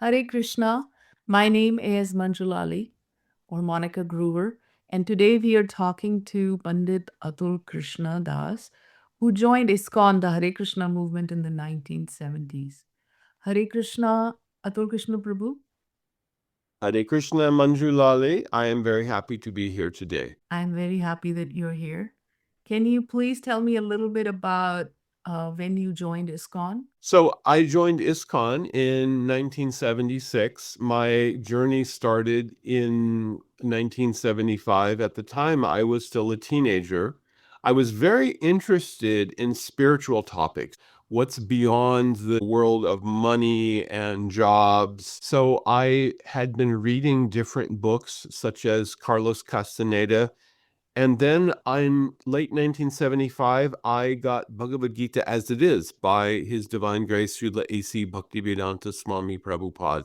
Hare Krishna. My name is Manjulali or Monica Groover, and today we are talking to Pandit Atul Krishna Das, who joined ISKCON, the Hare Krishna movement, in the 1970s. Hare Krishna, Atul Krishna Prabhu. Hare Krishna Manjulali. I am very happy to be here today. I'm very happy that you're here. Can you please tell me a little bit about when you joined ISKCON? So I joined ISKCON in 1976. My journey started in 1975. At the time, I was still a teenager. I was very interested in spiritual topics, what's beyond the world of money and jobs. So I had been reading different books such as Carlos Castaneda. And then in late 1975, I got Bhagavad Gita as it is by His Divine Grace Srila A.C. Bhaktivedanta Swami Prabhupada.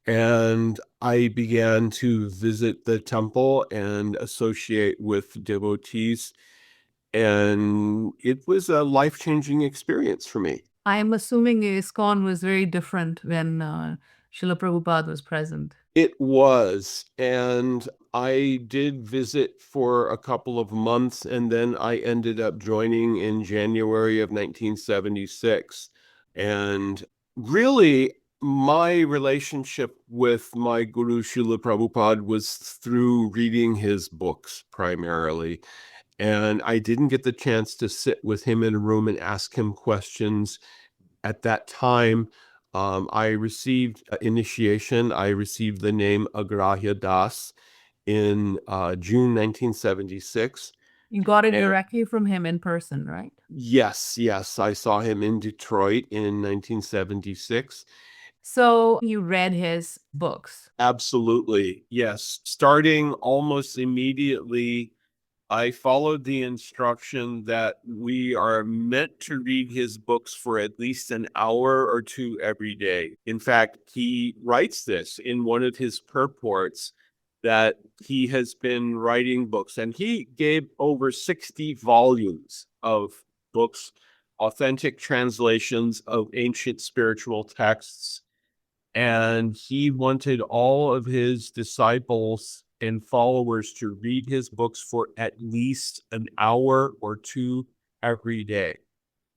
And I began to visit the temple and associate with devotees. And it was a life-changing experience for me. I'm assuming ISKCON was very different when Srila Prabhupada was present. It was. And I did visit for a couple of months, and then I ended up joining in January of 1976. And really, my relationship with my Guru Srila Prabhupada was through reading his books primarily. And I didn't get the chance to sit with him in a room and ask him questions at that time. I received initiation. I received the name Agrahya Das in June 1976. You got it And- directly from him in person, right? Yes. I saw him in Detroit in 1976. So you read his books. Absolutely. Yes. Starting almost immediately, I followed the instruction that we are meant to read his books for at least an hour or two every day. In fact, he writes this in one of his purports that he has been writing books, and he gave over 60 volumes of books, authentic translations of ancient spiritual texts. And he wanted all of his disciples and followers to read his books for at least an hour or two every day.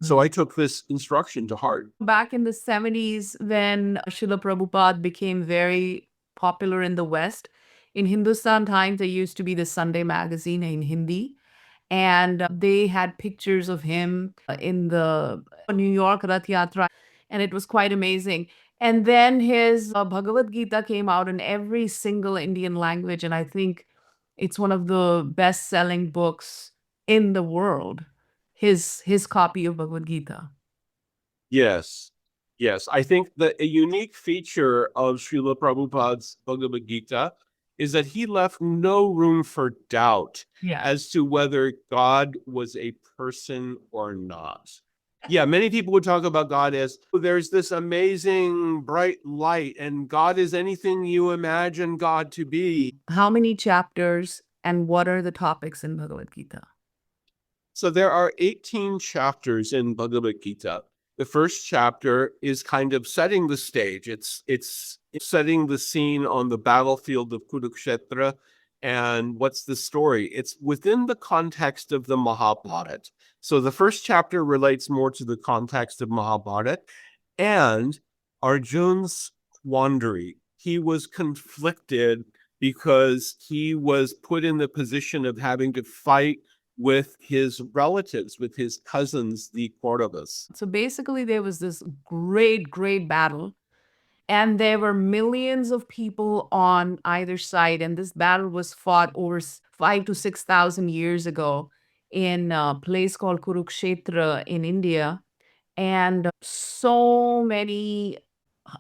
So I took this instruction to heart. Back in the 70s, when Srila Prabhupada became very popular in the West, in Hindustan Times, there used to be the Sunday magazine in Hindi, and they had pictures of him in the New York Rath Yatra, and it was quite amazing. And then his Bhagavad Gita came out in every single Indian language, and I think it's one of the best-selling books in the world. His copy of Bhagavad Gita. Yes. I think that a unique feature of Srila Prabhupada's Bhagavad Gita is that he left no room for doubt as to whether God was a person or not. Yeah, many people would talk about God as there's this amazing bright light, and God is anything you imagine God to be. How many chapters and what are the topics in Bhagavad Gita? So there are 18 chapters in Bhagavad Gita. The first chapter is kind of setting the stage. It's setting the scene on the battlefield of Kurukshetra. And what's the story? It's within the context of the Mahabharata. So the first chapter relates more to the context of Mahabharata and Arjun's quandary. He was conflicted because he was put in the position of having to fight with his relatives, with his cousins, the Kauravas. So basically, there was this great battle, and there were millions of people on either side, and this battle was fought over 5 to 6,000 years ago in a place called Kurukshetra in India, and so many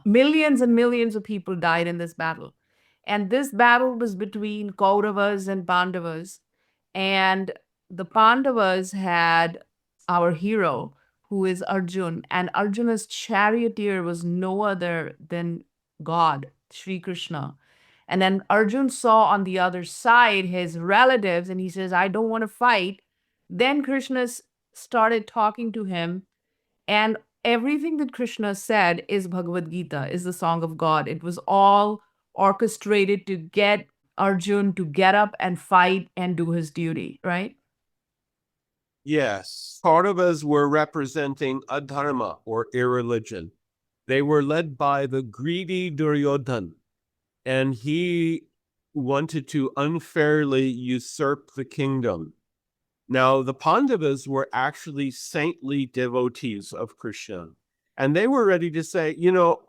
millions and millions of people died in this battle. And this battle was between Kauravas and Pandavas. And the Pandavas had our hero, who is Arjun. And Arjuna's charioteer was no other than God, Sri Krishna. And then Arjun saw on the other side his relatives, and he says, I don't want to fight. Then Krishna started talking to him, and everything that Krishna said is Bhagavad Gita, is the song of God. It was all orchestrated to get Arjun to get up and fight and do his duty, right? Yes. Kauravas were representing adharma or irreligion. They were led by the greedy Duryodhan, and he wanted to unfairly usurp the kingdom. Now, the Pandavas were actually saintly devotees of Krishna, and they were ready to say,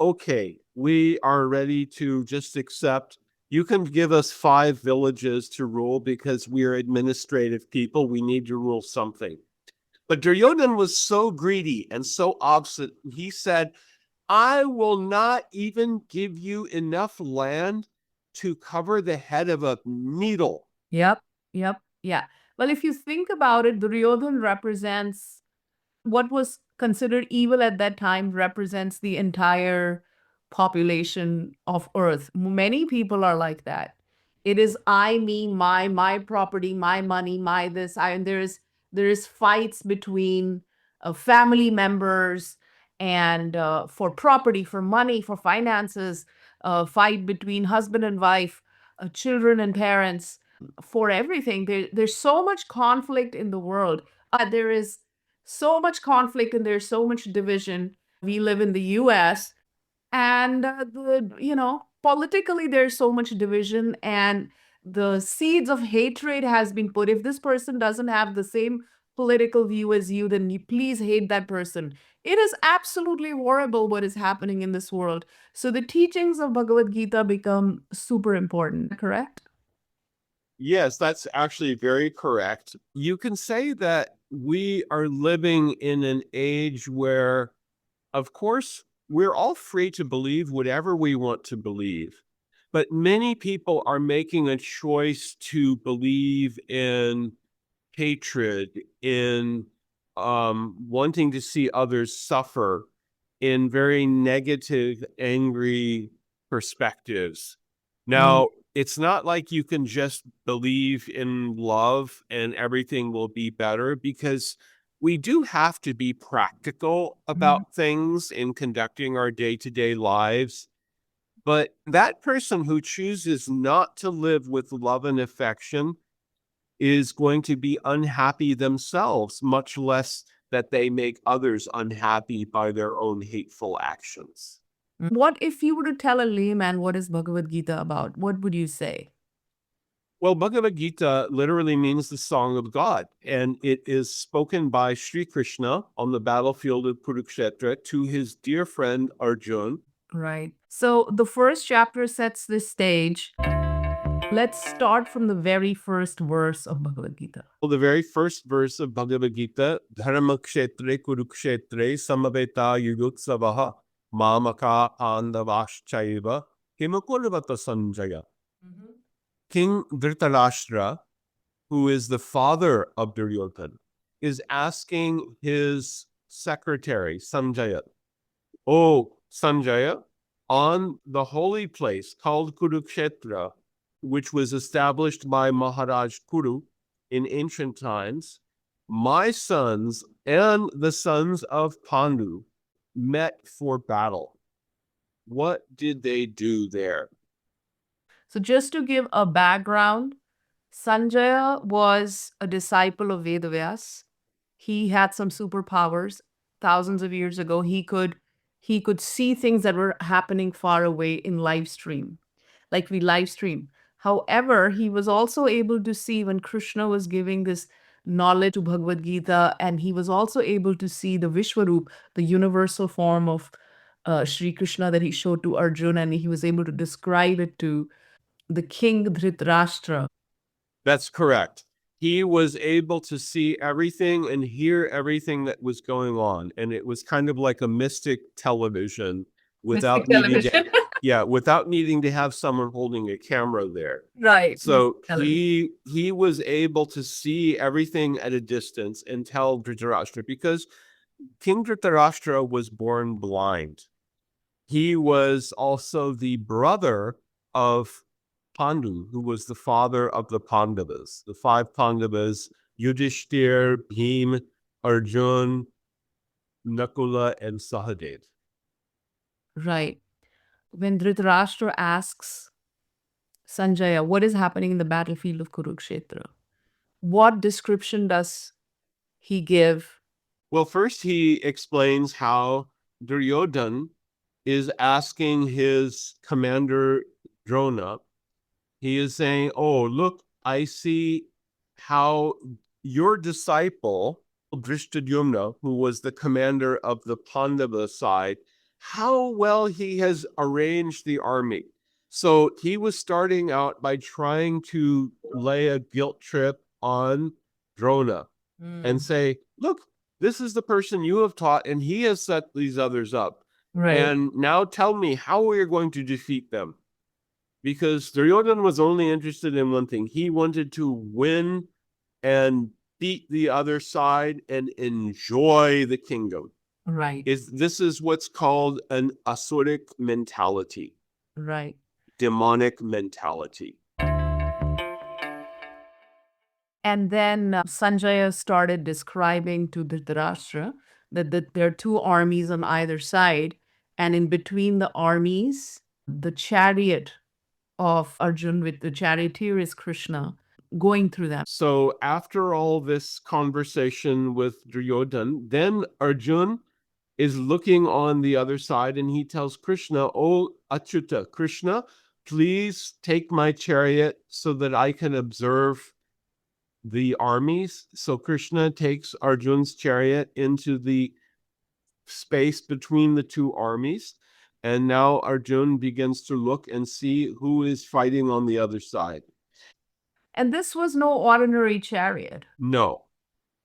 okay, we are ready to just accept. You can give us 5 villages to rule because we are administrative people. We need to rule something. But Duryodhan was so greedy and so obstinate. He said, I will not even give you enough land to cover the head of a needle. Yep, yep, yeah. Well, if you think about it, Duryodhan represents what was considered evil at that time, represents the entire population of Earth. Many people are like that. It is I, me, my property, my money, my this. And there is fights between family members and for property, for money, for finances. Fight between husband and wife, children and parents, for everything. There's so much conflict in the world. There is so much conflict and there's so much division. We live in the US, and politically there's so much division, and the seeds of hatred has been put. If this person doesn't have the same political view as you, then you please hate that person. It is absolutely horrible what is happening in this world. So the teachings of Bhagavad Gita become super important, correct? Yes, that's actually very correct. You can say that we are living in an age where, of course, we're all free to believe whatever we want to believe. But many people are making a choice to believe in hatred, in wanting to see others suffer, in very negative, angry perspectives. Now, it's not like you can just believe in love and everything will be better, because we do have to be practical about things in conducting our day-to-day lives. But that person who chooses not to live with love and affection is going to be unhappy themselves, much less that they make others unhappy by their own hateful actions. What if you were to tell a layman what is Bhagavad Gita about? What would you say? Well, Bhagavad Gita literally means the song of God, and it is spoken by Sri Krishna on the battlefield of Kurukshetra to his dear friend Arjun. Right. So the first chapter sets the stage. Let's start from the very first verse of Bhagavad Gita. Well, the very first verse of Bhagavad Gita, Dharmakshetre Kurukshetre Samaveta Yugutsavaha Mamaka Pandavaschaiva Himakurvata Sanjaya. King Dhritarashtra, who is the father of Duryodhana, is asking his secretary, Sanjaya, "Oh, Sanjaya, on the holy place called Kurukshetra, which was established by Maharaj Kuru in ancient times, my sons and the sons of Pandu met for battle. What did they do there?" So, just to give a background, Sanjaya was a disciple of Vedavyas. He had some superpowers. Thousands of years ago, he could see things that were happening far away in live stream, like we live stream. However, he was also able to see when Krishna was giving this knowledge to Bhagavad Gita, and he was also able to see the Vishwaroop, the universal form of Sri Krishna that he showed to Arjuna, and he was able to describe it to the king Dhritarashtra. That's correct. He was able to see everything and hear everything that was going on. And it was kind of like a mystic television without Mystic needing to, television. yeah, without needing to have someone holding a camera there. Right. So Mystic television. he was able to see everything at a distance and tell Dhritarashtra, because King Dhritarashtra was born blind. He was also the brother of Pandu, who was the father of the Pandavas, the 5 Pandavas, Yudhishthir, Bhim, Arjun, Nakula and Sahadev. Right. When Dhritarashtra asks Sanjaya what is happening in the battlefield of Kurukshetra, what description does he give? Well, first he explains how Duryodhan is asking his commander Drona. He is saying, "Oh, look, I see how your disciple, Drishtadyumna, who was the commander of the Pandava side, how well he has arranged the army." So he was starting out by trying to lay a guilt trip on Drona and say, "Look, this is the person you have taught, and he has set these others up. Right. And now tell me how we are going to defeat them." Because Duryodhan was only interested in one thing. He wanted to win and beat the other side and enjoy the kingdom. Right. This is what's called an asuric mentality, Right. demonic mentality. And then Sanjaya started describing to Dhritarashtra that there are two armies on either side, and in between the armies, the chariot of Arjun with the charioteer is Krishna going through them. So after all this conversation with Duryodhan, then Arjun is looking on the other side and he tells Krishna, "Oh, Achyuta, Krishna, please take my chariot so that I can observe the armies." So Krishna takes Arjun's chariot into the space between the two armies. And now Arjun begins to look and see who is fighting on the other side. And this was no ordinary chariot. No,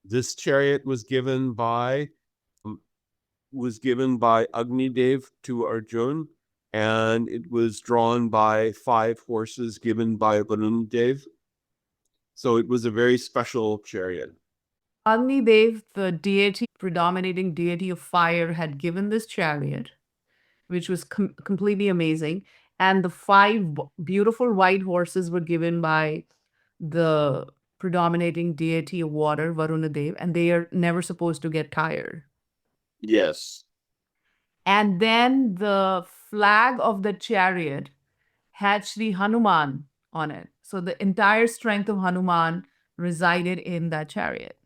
this chariot was given by Agni Dev to Arjun, and it was drawn by 5 horses given by Varun Dev. So it was a very special chariot. Agni Dev, the deity, predominating deity of fire, had given this chariot, which was completely amazing. And the five beautiful white horses were given by the predominating deity of water, Varuna Dev, and they are never supposed to get tired. Yes. And then the flag of the chariot had Sri Hanuman on it. So the entire strength of Hanuman resided in that chariot.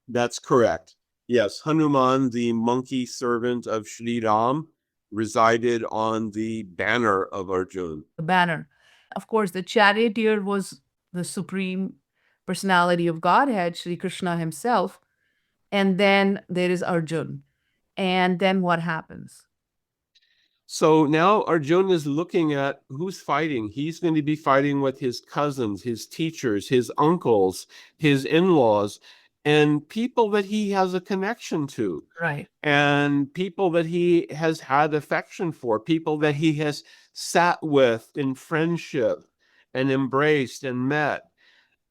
That's correct. Yes, Hanuman, the monkey servant of Sri Ram, resided on the banner of Arjun. The banner. Of course, the charioteer was the supreme personality of Godhead, Sri Krishna himself. And then there is Arjun. And then what happens? So now Arjun is looking at who's fighting. He's going to be fighting with his cousins, his teachers, his uncles, his in-laws, and people that he has a connection to. Right. And people that he has had affection for, people that he has sat with in friendship and embraced and met.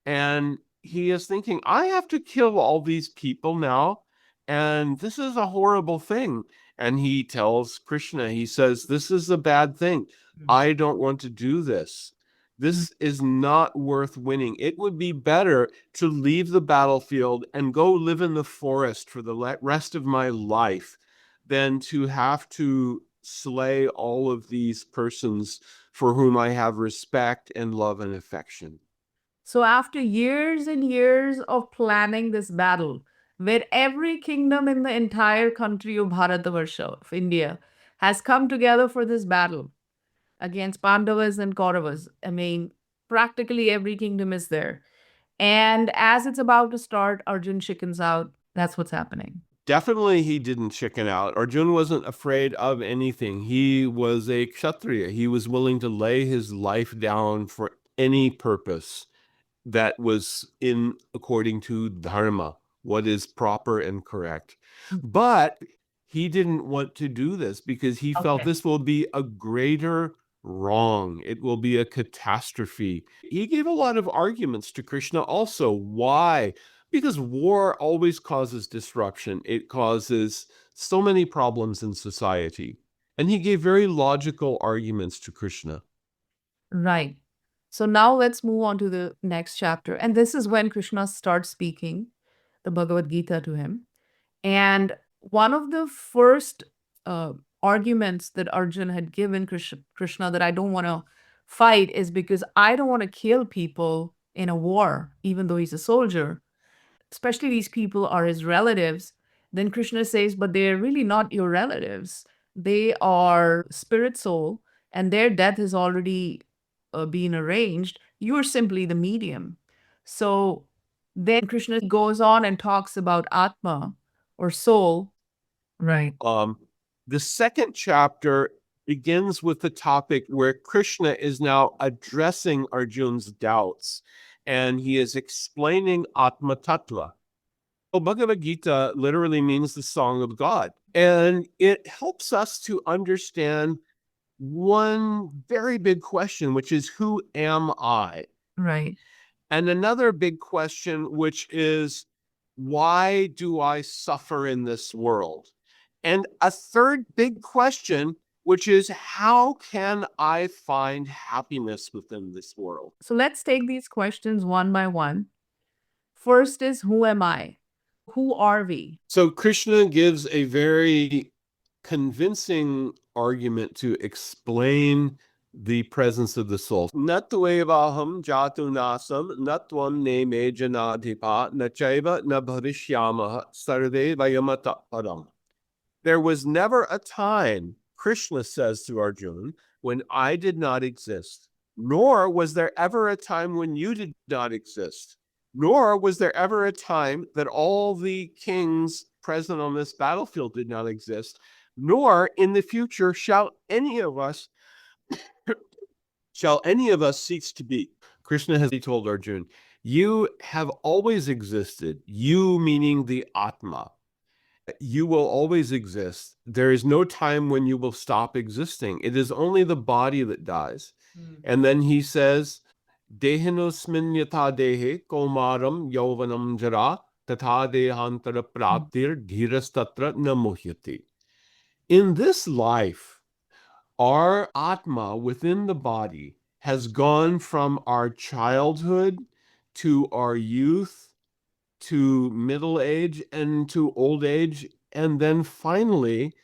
And he is thinking, I have to kill all these people now. And this is a horrible thing. And he tells Krishna, he says, "This is a bad thing. I don't want to do this. This is not worth winning. It would be better to leave the battlefield and go live in the forest for the rest of my life than to have to slay all of these persons for whom I have respect and love and affection." So, after years and years of planning this battle, where every kingdom in the entire country of Bharatavarsha, of India, has come together for this battle against Pandavas and Kauravas, I mean, practically every kingdom is there. And as it's about to start, Arjun chickens out. That's what's happening. Definitely he didn't chicken out. Arjun wasn't afraid of anything. He was a kshatriya. He was willing to lay his life down for any purpose that was in according to dharma, what is proper and correct. But he didn't want to do this because he felt Okay. this will be a greater wrong. It will be a catastrophe. He gave a lot of arguments to Krishna also. Why? Because war always causes disruption. It causes so many problems in society. And he gave very logical arguments to Krishna. Right. So now let's move on to the next chapter. And this is when Krishna starts speaking the Bhagavad Gita to him. And One of the first uh, arguments that Arjun had given Krishna that I don't want to fight is because I don't want to kill people in a war, even though he's a soldier, especially these people are his relatives. Then Krishna says, but they're really not your relatives. They are spirit soul, and their death has already been arranged. You're simply the medium. So then Krishna goes on and talks about Atma or soul. Right. The second chapter begins with the topic where Krishna is now addressing Arjun's doubts, and he is explaining Atma Tattva. Well, Bhagavad Gita literally means the song of God, and it helps us to understand one very big question, which is, who am I? Right. And another big question, which is, why do I suffer in this world? And a third big question, which is, how can I find happiness within this world? So let's take these questions one by one. First is, who am I? Who are we? So Krishna gives a very convincing argument to explain the presence of the soul. Nattvevaham jatu nasam natvam ne me janadhipa nachaiva na bhavishyamaha sarve vayamata padam. There was never a time, Krishna says to Arjuna, when I did not exist, nor was there ever a time when you did not exist, nor was there ever a time that all the kings present on this battlefield did not exist, nor in the future shall any of us cease to be. Krishna has told Arjuna, you have always existed, you meaning the Atma. You will always exist. There is no time when you will stop existing. It is only the body that dies. And then he says, Dehinosmin yatha dehe komaram yauvanam jara tatha dehantara praptir dhirastatra namuhyati. In this life, our Atma within the body has gone from our childhood to our youth to middle age and to old age. And then finally,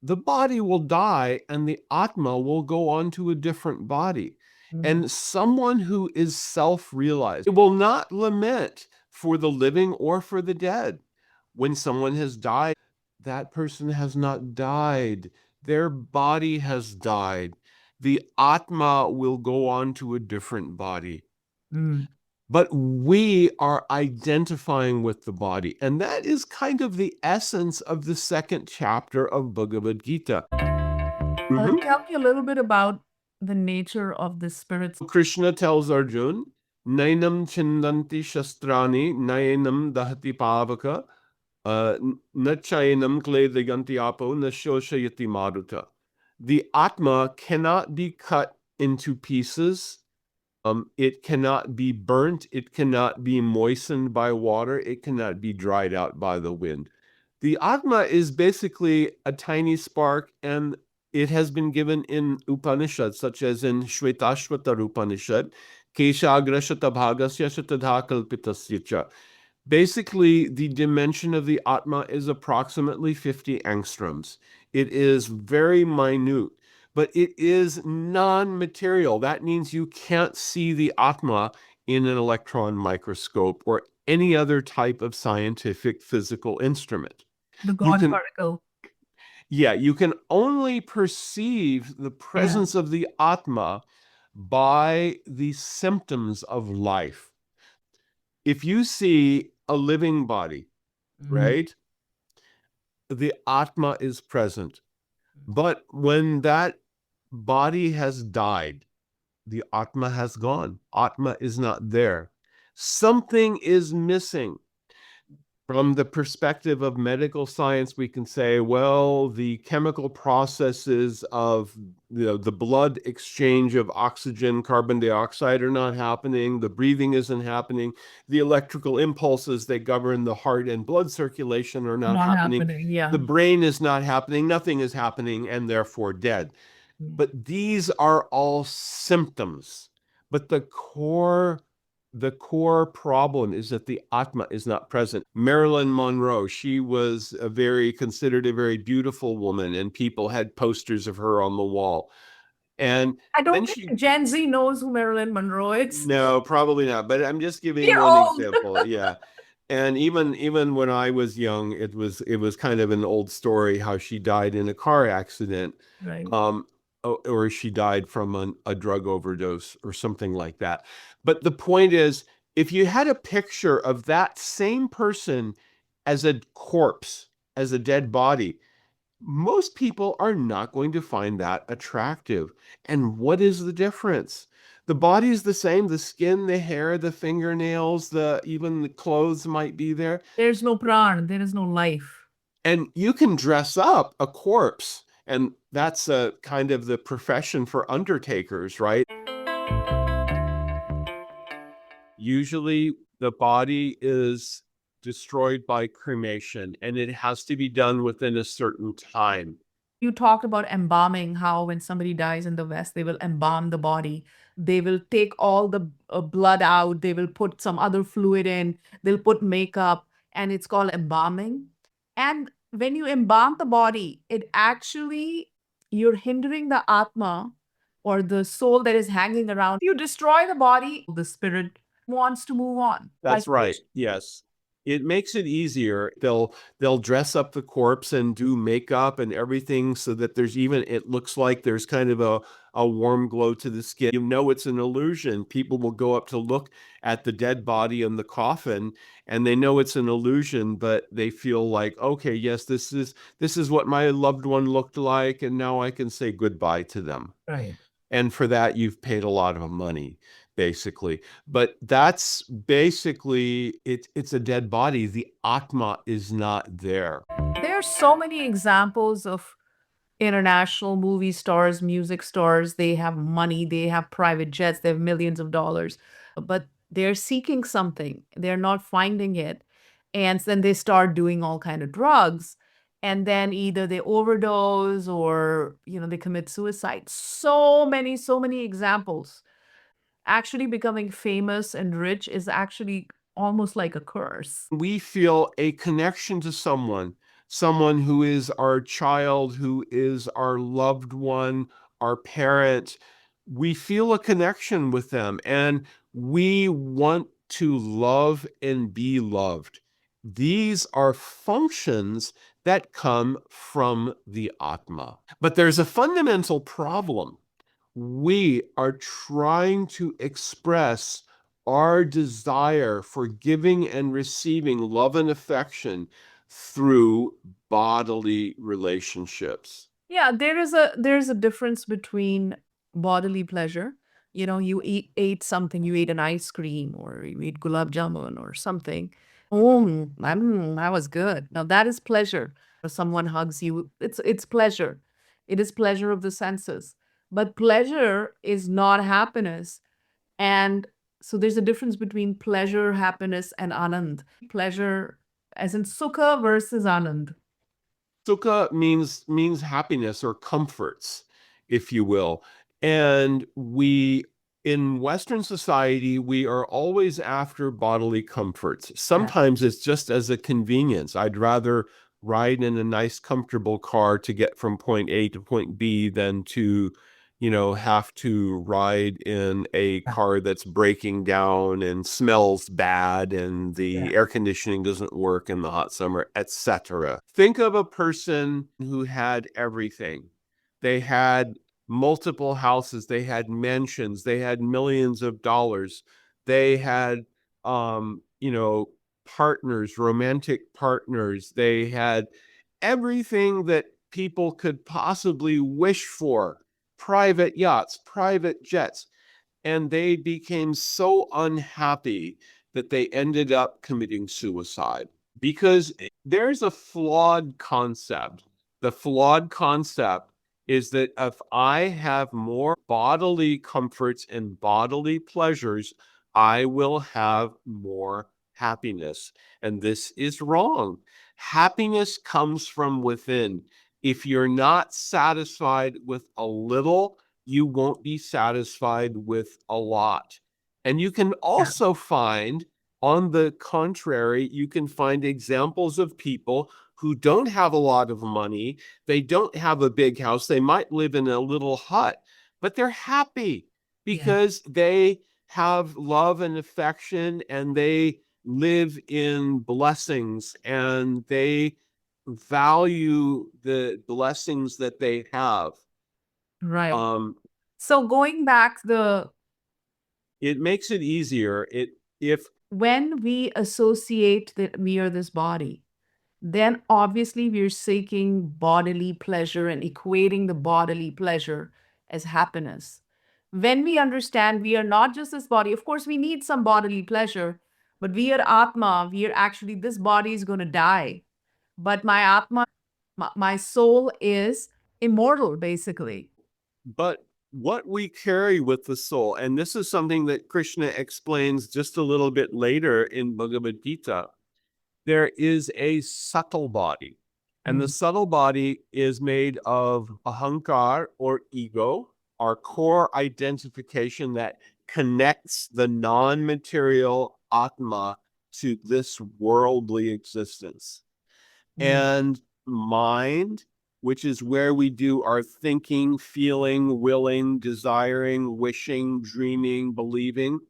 the body will die and the Atma will go on to a different body. And someone who is self realized will not lament for the living or for the dead. When someone has died, that person has not died, their body has died. The Atma will go on to a different body. But we are identifying with the body. And that is kind of the essence of the second chapter of Bhagavad Gita. Tell me a little bit about the nature of the spirits. Krishna tells Arjuna, Nainam chindanti shastrani, nainam dahati pavaka, na chainam kledayanti apo, na shoshayati maruta. The Atma cannot be cut into pieces. It cannot be burnt. It cannot be moistened by water. It cannot be dried out by the wind. The Atma is basically a tiny spark, and it has been given in Upanishads, such as in Shvetashvatar Upanishad, Keshagra Shatabhagasya Shatadha Kalpitasya cha. Basically, the dimension of the Atma is approximately 50 angstroms. It is very minute, but it is non-material. That means you can't see the Atma in an electron microscope or any other type of scientific physical instrument. The You God can, particle. yeah, you can only perceive the presence of the Atma by the symptoms of life. If you see a living body, right, the Atma is present. But when that body has died, the Atma has gone. Atma is not there. Something is missing. From the perspective of medical science, we can say, well, the chemical processes of the blood exchange of oxygen, carbon dioxide are not happening. The breathing isn't happening. The electrical impulses that govern the heart and blood circulation are not happening. Yeah. The brain is not happening. Nothing is happening, and therefore dead. But these are all symptoms. But the core The core problem is that the Atma is not present. Marilyn Monroe, she was considered a very beautiful woman, and people had posters of her on the wall. And I then don't think she, Gen Z knows who Marilyn Monroe is. no, probably not, but I'm just giving We're one old. example. Yeah. And even when I was young, it was kind of an old story how she died in a car accident, Right. um, or she died from a drug overdose or something like that. But the point is, if you had a picture of that same person as a corpse, as a dead body, most people are not going to find that attractive. And what is the difference? The body is the same, the skin, the hair, the fingernails, the even the clothes might be there. There's no pran, there is no life. And you can dress up a corpse. And that's a kind of the profession for undertakers, right? Usually the body is destroyed by cremation and it has to be done within a certain time. You talked about embalming, how when somebody dies in the West, they will embalm the body. They will take all the blood out, they will put some other fluid in, they'll put makeup, and it's called embalming. And when you embalm the body, it actually, you're hindering the Atma or the soul that is hanging around. You destroy the body, the spirit wants to move on. That's right. Yes. It makes it easier. They'll dress up the corpse and do makeup and everything so that it looks like there's kind of a warm glow to the skin. You know it's an illusion. People will go up to look at the dead body in the coffin and they know it's an illusion, but they feel like, okay, yes, this is what my loved one looked like, and now I can say goodbye to them. Right. And for that, you've paid a lot of money, basically. But that's basically it's a dead body. The Atma is not there. There are so many examples of international movie stars, music stars. They have money, they have private jets, they have millions of dollars, but they're seeking something. They're not finding it. And then they start doing all kind of drugs. And then either they overdose or, they commit suicide. So many examples. Actually becoming famous and rich is actually almost like a curse. We feel a connection to someone who is our child, who is our loved one, our parent. We feel a connection with them and we want to love and be loved. These are functions that come from the Atma. But there's a fundamental problem. We are trying to express our desire for giving and receiving love and affection through bodily relationships. Yeah, there's a difference between bodily pleasure. You ate something, you ate an ice cream or you ate gulab jamun or something. That was good. Now that is pleasure. Or someone hugs you, it's pleasure. It is pleasure of the senses. But pleasure is not happiness. And so there's a difference between pleasure, happiness, and anand. Pleasure as in sukha versus anand. Sukha means happiness or comforts, if you will. And we in Western society, we are always after bodily comforts. Sometimes it's just as a convenience. I'd rather ride in a nice, comfortable car to get from point A to point B than to, have to ride in a car that's breaking down and smells bad and the air conditioning doesn't work in the hot summer, etc. Think of a person who had everything. They had multiple houses, they had mansions, they had millions of dollars, they had partners, romantic partners, they had everything that people could possibly wish for, private yachts, private jets, and they became so unhappy that they ended up committing suicide because there's a flawed concept. The flawed concept is that if I have more bodily comforts and bodily pleasures, I will have more happiness. And this is wrong. Happiness comes from within. If you're not satisfied with a little, you won't be satisfied with a lot. And you can also find, on the contrary, you can find examples of people who don't have a lot of money. They don't have a big house. They might live in a little hut, but they're happy because they have love and affection and they live in blessings and they value the blessings that they have. Um, it makes it easier. It if When we associate that we are this body, then obviously we're seeking bodily pleasure and equating the bodily pleasure as happiness. When we understand we are not just this body, of course, we need some bodily pleasure, but we are Atma. We are actually, this body is going to die. But my soul is immortal, basically. but what we carry with the soul, and this is something that Krishna explains just a little bit later in Bhagavad Gita, there is a subtle body. And the subtle body is made of ahankar or ego, our core identification that connects the non material Atma to this worldly existence. And mind, which is where we do our thinking, feeling, willing, desiring, wishing, dreaming, believing,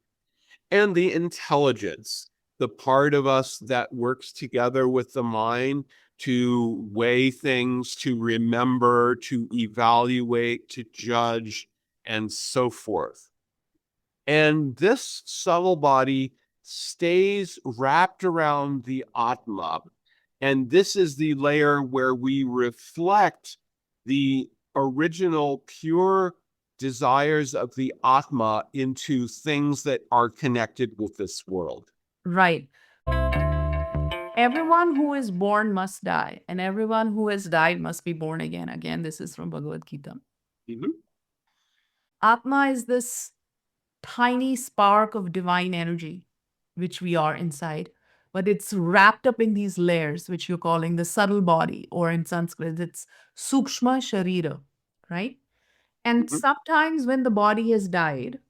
and the intelligence, the part of us that works together with the mind to weigh things, to remember, to evaluate, to judge, and so forth. And this subtle body stays wrapped around the Atma. And this is the layer where we reflect the original pure desires of the Atma into things that are connected with this world. Right. Everyone who is born must die, and everyone who has died must be born again. Again, this is from Bhagavad Gita. Mhm. Atma is this tiny spark of divine energy, which we are inside, but it's wrapped up in these layers, which you're calling the subtle body, or in Sanskrit, it's Sukshma Sharira, right? And Mhm. sometimes when the body has died,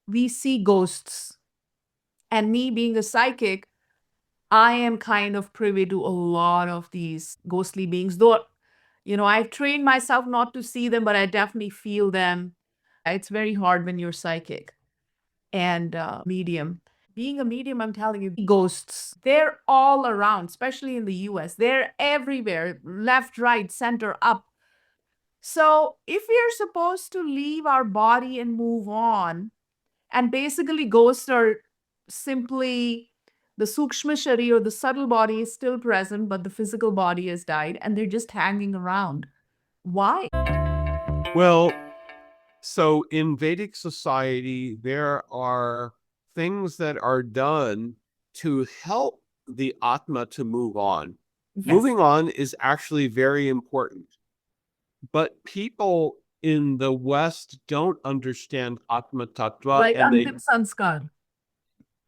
we see ghosts. And me being a psychic, I am kind of privy to a lot of these ghostly beings, though, I've trained myself not to see them, but I definitely feel them. It's very hard when you're psychic and medium. Being a medium, I'm telling you, ghosts, they're all around, especially in the US. They're everywhere, left, right, center, up. So if we are supposed to leave our body and move on, and basically ghosts are simply the sukshma shari, or the subtle body is still present, but the physical body has died and they're just hanging around. Why? Well, so in Vedic society, there are things that are done to help the Atma to move on. Yes. Moving on is actually very important. But people in the West don't understand Atma Tattva, Like and they, Antim Sanskar.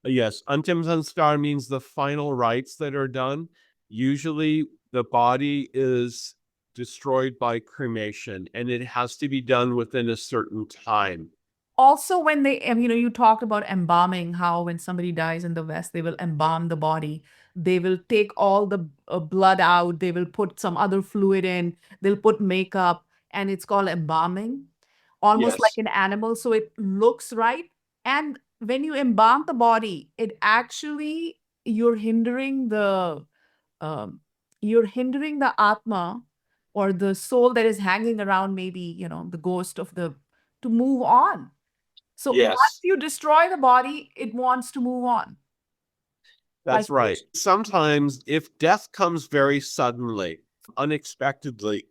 yes, Antim Sanskar means the final rites that are done. Usually the body is destroyed by cremation, and it has to be done within a certain time. Also, when they, you talked about embalming, how when somebody dies in the West, they will embalm the body. They will take all the blood out, they will put some other fluid in, they'll put makeup, and it's called embalming, almost like Yes. an animal. So it looks right. And when you embalm the body, it actually, um, you're hindering the Atma, or the soul that is hanging around, maybe, the ghost of the, to move on. So once Yes. you destroy the body, it wants to move on. That's right. Sometimes, if death comes very suddenly, unexpectedly,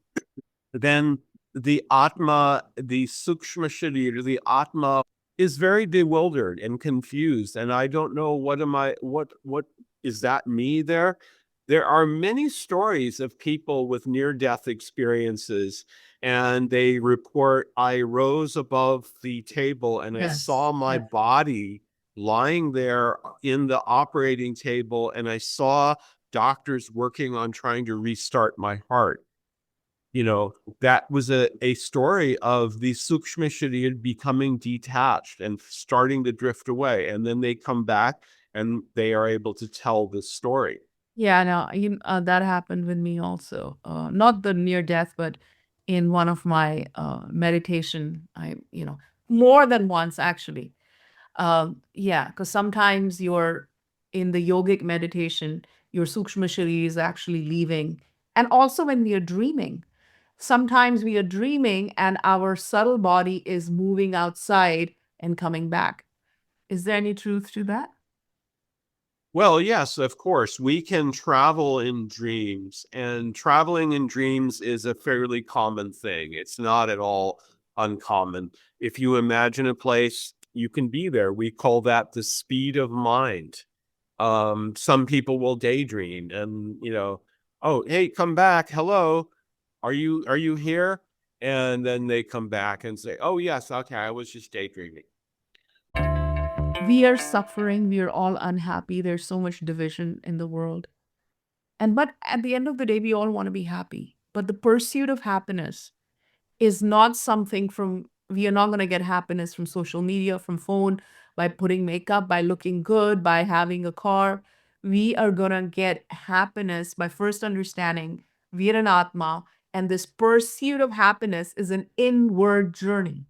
then the Atma, the Sukshma Sharir, the Atma is very bewildered and confused. And I don't know, what is that me there? There are many stories of people with near death experiences, and they report, I rose above the table and I saw my body lying there in the operating table, and I saw doctors working on trying to restart my heart. You know, that was a story of the Sukshma Sharir becoming detached and starting to drift away. And then they come back and they are able to tell this story. Yeah, no, that happened with me also. Not the near death, but in one of my meditation, more than once actually. Yeah, because sometimes you're in the yogic meditation, your sukshma shari is actually leaving. And also when we are dreaming, sometimes we are dreaming and our subtle body is moving outside and coming back. Is there any truth to that? Well, yes, of course. We can travel in dreams, and traveling in dreams is a fairly common thing. It's not at all uncommon. If you imagine a place, you can be there. We call that the speed of mind. Some people will daydream and, oh, hey, come back. Hello. Are you here? And then they come back and say, oh, yes, okay, I was just daydreaming. We are suffering, we are all unhappy. There's so much division in the world. And but at the end of the day, we all want to be happy. But the pursuit of happiness is not something from we are not going to get happiness from social media, from phone, by putting makeup, by looking good, by having a car. We are going to get happiness by first understanding we are an Atma, and this pursuit of happiness is an inward journey.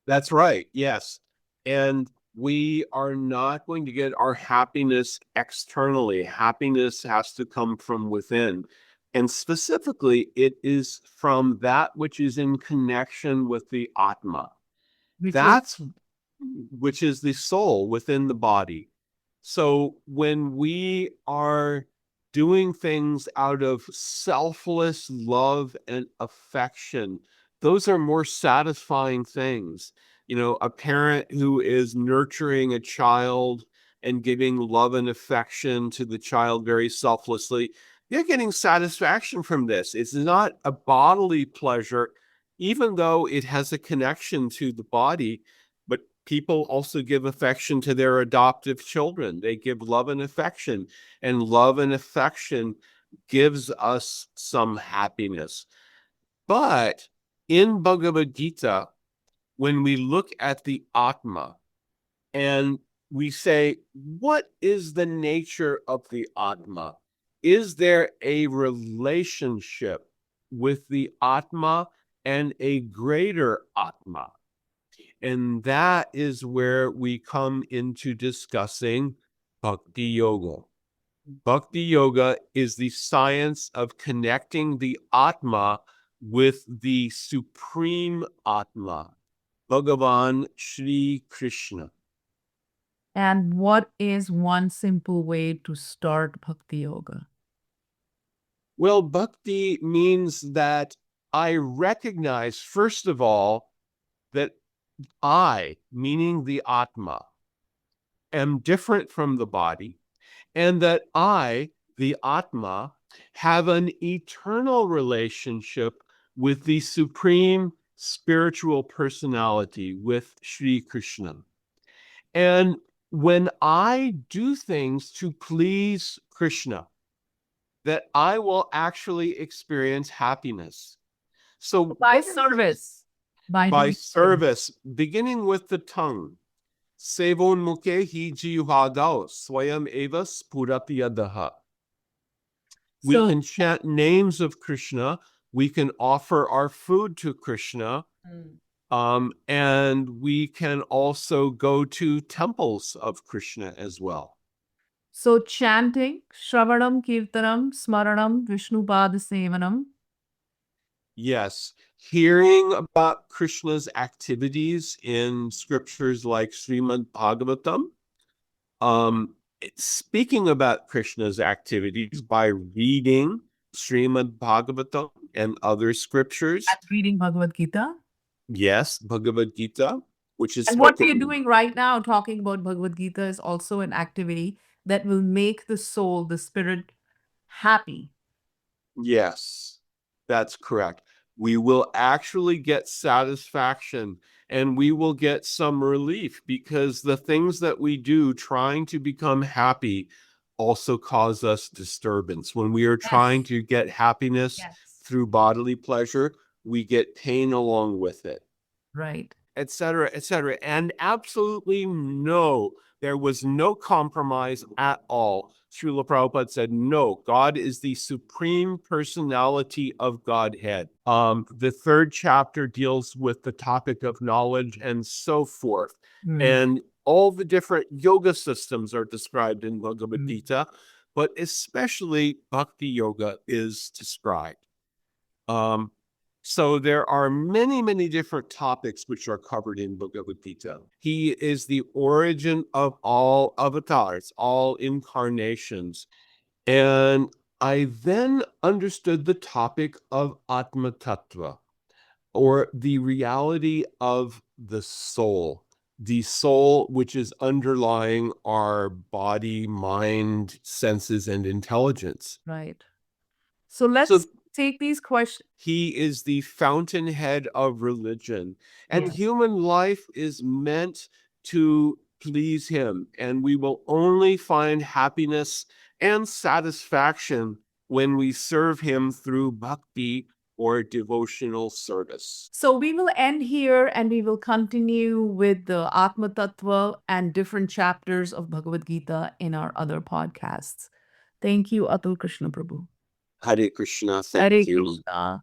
That's right. Yes. And we are not going to get our happiness externally. Happiness has to come from within. And specifically, it is from that which is in connection with the Atma. Which is That's which is the soul within the body. So when we are doing things out of selfless love and affection, those are more satisfying things. A parent who is nurturing a child and giving love and affection to the child very selflessly, they're getting satisfaction from this. It's not a bodily pleasure, even though it has a connection to the body, but people also give affection to their adoptive children. They give love and affection, and love and affection gives us some happiness. But in Bhagavad Gita, when we look at the Atma and we say, what is the nature of the Atma? Is there a relationship with the Atma and a greater Atma? And that is where we come into discussing Bhakti Yoga. Bhakti Yoga is the science of connecting the Atma with the Supreme Atma, Bhagavan Shri Krishna. and what is one simple way to start bhakti yoga? Well, Bhakti means that I recognize, first of all, that I, meaning the Atma, am different from the body, and that I, the Atma, have an eternal relationship with the supreme spiritual personality, with Sri Krishna. And when I do things to please Krishna, that I will actually experience happiness. So, By what is service, by by doing service. service, beginning with the tongue? Sevon muke hi jihadao swayam eva spurati yadaha. We So, can chant names of Krishna. We can offer our food to Krishna. mm. And we can also go to temples of Krishna as well. So chanting, Shravanam, Kirtanam, Smaranam, Vishnupad Sevanam. Yes, hearing about Krishna's activities in scriptures like Srimad Bhagavatam, speaking about Krishna's activities by reading Srimad Bhagavatam and other scriptures. And reading Bhagavad Gita. Yes, Bhagavad Gita, which is And what we are spoken. doing right now, talking about Bhagavad Gita, is also an activity that will make the soul, the spirit, happy. Yes, that's correct. We will actually get satisfaction and we will get some relief because the things that we do trying to become happy also cause us disturbance. When we are trying Yes. to get happiness, Yes. through bodily pleasure, we get pain along with it, Right. et cetera, et cetera. And absolutely no, there was no compromise at all. Srila Prabhupada said, no, God is the supreme personality of Godhead. The third chapter deals with the topic of knowledge and so forth. And all the different yoga systems are described in Bhagavad Gita, but especially Bhakti Yoga is described. So there are many, many different topics which are covered in Bhagavad Gita. He is the origin of all avatars, all incarnations. And I then understood the topic of Atma Tattva, or the reality of the soul which is underlying our body, mind, senses, and intelligence. Right. So So let's take these questions. he is the fountainhead of religion, and Yes. human life is meant to please him. And we will only find happiness and satisfaction when we serve him through bhakti or devotional service. So we will end here and we will continue with the Atma Tattva and different chapters of Bhagavad Gita in our other podcasts. Thank you, Atul Krishna Prabhu. Hare Krishna. Hare Thank you. Krishna.